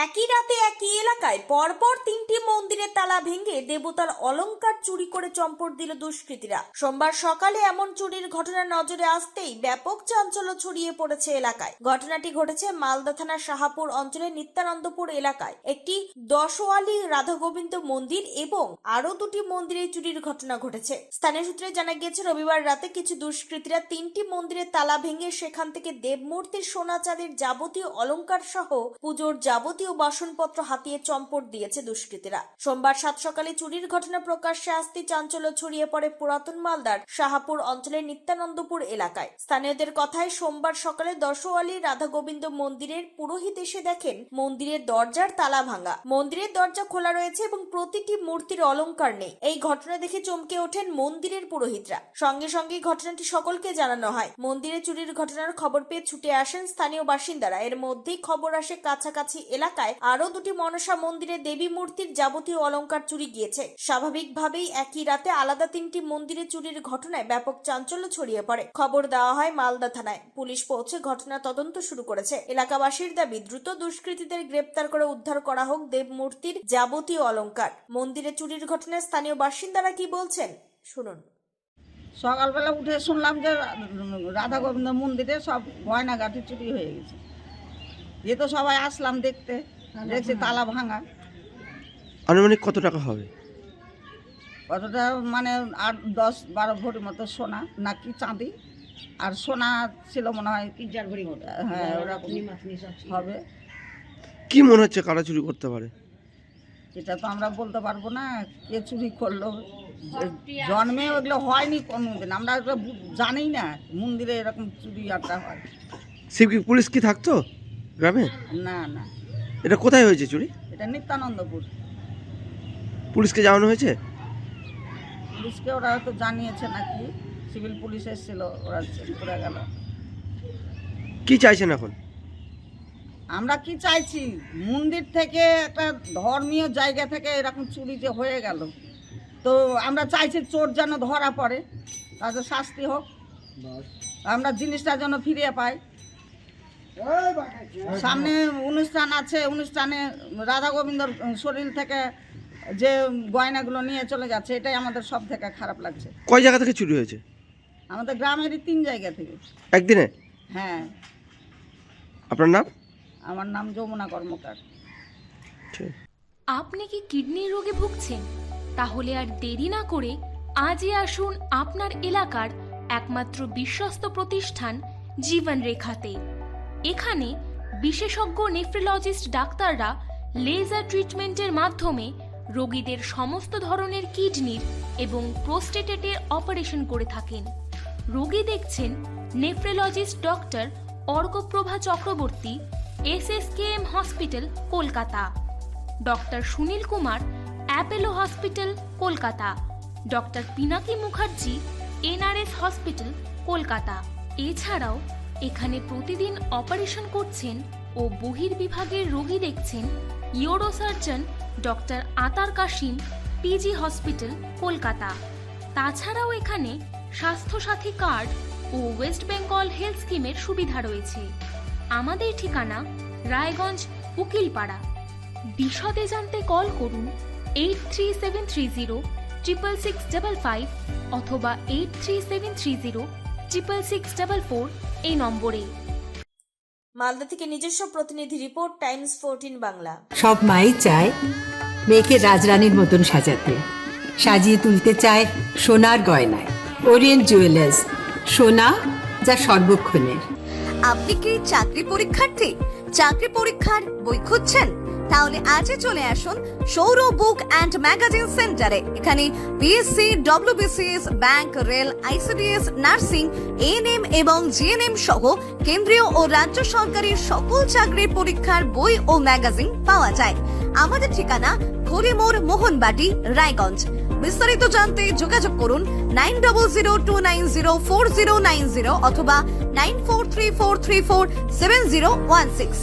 একই রাতে একই এলাকায় পরপর তিনটি মন্দিরের তালা ভেঙে দেবতার অলংকার চুরি করে চম্পট দিল দুষ্কৃতীরা। সোমবার সকালে এমন চুরির ঘটনা নজরে আসতেই ব্যাপক চাঞ্চল্য ছড়িয়ে পড়েছে এলাকায়। ঘটনাটি ঘটেছে মালদা থানার শাহাপুর অঞ্চলের নিত্যানন্দপুর এলাকায়। একটি দশওয়ালি রাধাগোবিন্দ মন্দির এবং আরো দুটি মন্দিরে চুরির ঘটনা ঘটেছে। স্থানীয় সূত্রে জানা গিয়েছে, রবিবার রাতে কিছু দুষ্কৃতীরা তিনটি মন্দিরের তালা ভেঙে সেখান থেকে দেবমূর্তির সোনা চাঁদের যাবতীয় অলংকার সহ পুজোর যাবতীয় বাসনপত্র হাতিয়ে চম্পট দিয়েছে দুষ্কৃতীরা। সোমবার সাত সকালে চুরির ঘটনা প্রকাশ্যে আসতে চাঞ্চল্য ছড়িয়ে পড়ে পুরাতন মালদার শাহাপুর অঞ্চলের নিত্যানন্দপুর এলাকায়। স্থানীয়দের কথায় সোমবার সকালে দশওয়ালি রাধা গোবিন্দ মন্দিরের পুরোহিত এসে দেখেন মন্দিরের দরজার তালা ভাঙা, মন্দিরের দরজা খোলা রয়েছে এবং প্রতিটি মূর্তির অলংকার নেই। এই ঘটনা দেখে চমকে ওঠেন মন্দিরের পুরোহিতরা। সঙ্গে সঙ্গে ঘটনাটি সকলকে জানানো হয়। মন্দিরে চুরির ঘটনার খবর পেয়ে ছুটে আসেন স্থানীয় বাসিন্দারা। এর মধ্যেই খবর আসে কাছাকাছি এলাকায় আরো দুটি মনসা মন্দিরে দেবী মূর্তির যাবতীয় অলংকার চুরি গিয়েছে। স্বাভাবিকভাবেই একই রাতে আলাদা তিনটি মন্দিরে চুরির ঘটনায় ব্যাপক চাঞ্চল্য ছড়িয়ে পড়ে। খবর দেওয়া হয় মালদা থানায়। পুলিশ পৌঁছে ঘটনা তদন্ত শুরু করেছে। এলাকাবাসীর দাবি, দ্রুত দুষ্কৃতীদের গ্রেপ্তার করে উদ্ধার করা হোক দেব মূর্তির যাবতীয় অলংকার। মন্দিরে চুরির ঘটনায় স্থানীয় বাসিন্দারা কি বলছেন শুনুন। সকালবেলা উঠে শুনলাম যে রাধা গোবিন্দ মন্দিরে সব গয়নাগাটি চুরি হয়ে গেছে। এ তো সবাই আসলাম দেখতে, দেখছি তালা ভাঙা। আনুমানিক কত টাকা হবে? কতটা মানে 8-10-12 ভরি মতো সোনা নাকি চাঁদি, আর সোনা ছিল মনে হয় 3-4 ভরি মতো। হ্যাঁ, ওরকম হবে। কি মনে হচ্ছে কারা চুরি করতে পারে? এটা তো আমরা বলতে পারবো না কে চুরি করলো। জন্মে ওগুলো হয়নি কোনোদিন, আমরা ওগুলো জানি না মন্দিরে এরকম চুরি আড্ডা হয়। পুলিশ কি থাকতো গ্রামে? না না, এটা কোথায় হয়েছে চুরি? এটা নিত্যানন্দপুর। পুলিশকে জানানো হয়েছে? পুলিশকে ওরা তো জানিয়েছে নাকি, সিভিল পুলিশ এসেছিল, ওরা চেক করে গেল। কি চাইছেন এখন? আমরা কি চাইছি, মন্দির থেকে একটা ধর্মীয় জায়গা থেকে এরকম চুরি যে হয়ে গেল, তো আমরা চাইছি চোর যেন ধরা পড়ে, তাদের শাস্তি হোক, আমরা জিনিসটা যেন ফিরিয়ে পাই। সামনে অনুষ্ঠান আছে, অনুষ্ঠানে রাধা গোবিন্দর শরীর থেকে যে গয়নাগুলো নিয়ে চলে যাচ্ছে, এটাই আমাদের সব থেকে খারাপ লাগছে। কয় জায়গা থেকে চুরি হয়েছে? আমাদের গ্রামেরই 3 জায়গা থেকে। একদিনে? হ্যাঁ। আপনার নাম? আমার নাম যমুনা কর্মকার। আপনি কি কিডনি রোগে ভুগছেন? তাহলে আর দেরি না করে আজই আসুন আপনার এলাকার একমাত্র বিশ্বস্ত প্রতিষ্ঠান জীবন রেখাতে। এখানে বিশেষজ্ঞ নেফ্রোলজিস্ট ডাক্তাররা লেজার ট্রিটমেন্টের মাধ্যমে রোগীদের সমস্ত ধরনের কিডনির এবং প্রোস্টেটের অপারেশন করে থাকেন। রোগী দেখছেন nephrologist doctor Arkaprava Chakraborty, SSKM hospital, Kolkata. Doctor Sunil Kumar, Apollo hospital, Kolkata. Doctor Pinaki Mukherjee, NRS hospital, Kolkata. এছাড়াও এখানে প্রতিদিন অপারেশন করছেন ও বহির্বিভাগের রোগী দেখছেন ইউরোসার্জন ডক্টর আতার কাশিম, PG হসপিটাল, কলকাতা। তাছাড়াও এখানে স্বাস্থ্যসাথী কার্ড ও ওয়েস্ট বেঙ্গল হেলথ স্কিমের সুবিধা রয়েছে। আমাদের ঠিকানা রায়গঞ্জ, উকিলপাড়া। বিশদে জানতে কল করুন 8373066655 অথবা 8373066644 এই নম্বরে। মালদা থেকে নিজস্ব প্রতিনিধি রিপোর্ট, টাইমস 14 বাংলা। সব মাই চায় মেয়েকে রাজরানীর মতন সাজাতে, সাজিয়ে তুলতে চায় সোনার গয়নায়। ওরিয়েন্ট জুয়েলার্স, সোনা যা সর্বক্ষণের। আপনি কি চাকরি পরীক্ষার্থী? চাকরি পরীক্ষার বই খুঁজছেন? তাহলে আজই চলে আসুন সৌর বুক অ্যান্ড ম্যাগাজিন সেন্টারে। এখানে BSc, WBCS, bank, rail, ICDS, nursing, ANM এবং GNM সহ কেন্দ্রীয় ও রাজ্য সরকারি সকল চাকরির পরীক্ষার বই ও ম্যাগাজিন পাওয়া যায়। আমাদের ঠিকানা ঘড়িমোড়, মোহনবাটি, রায়গঞ্জ। বিস্তারিত জানতে যোগাযোগ করুন 9002904090 অথবা 9434347016।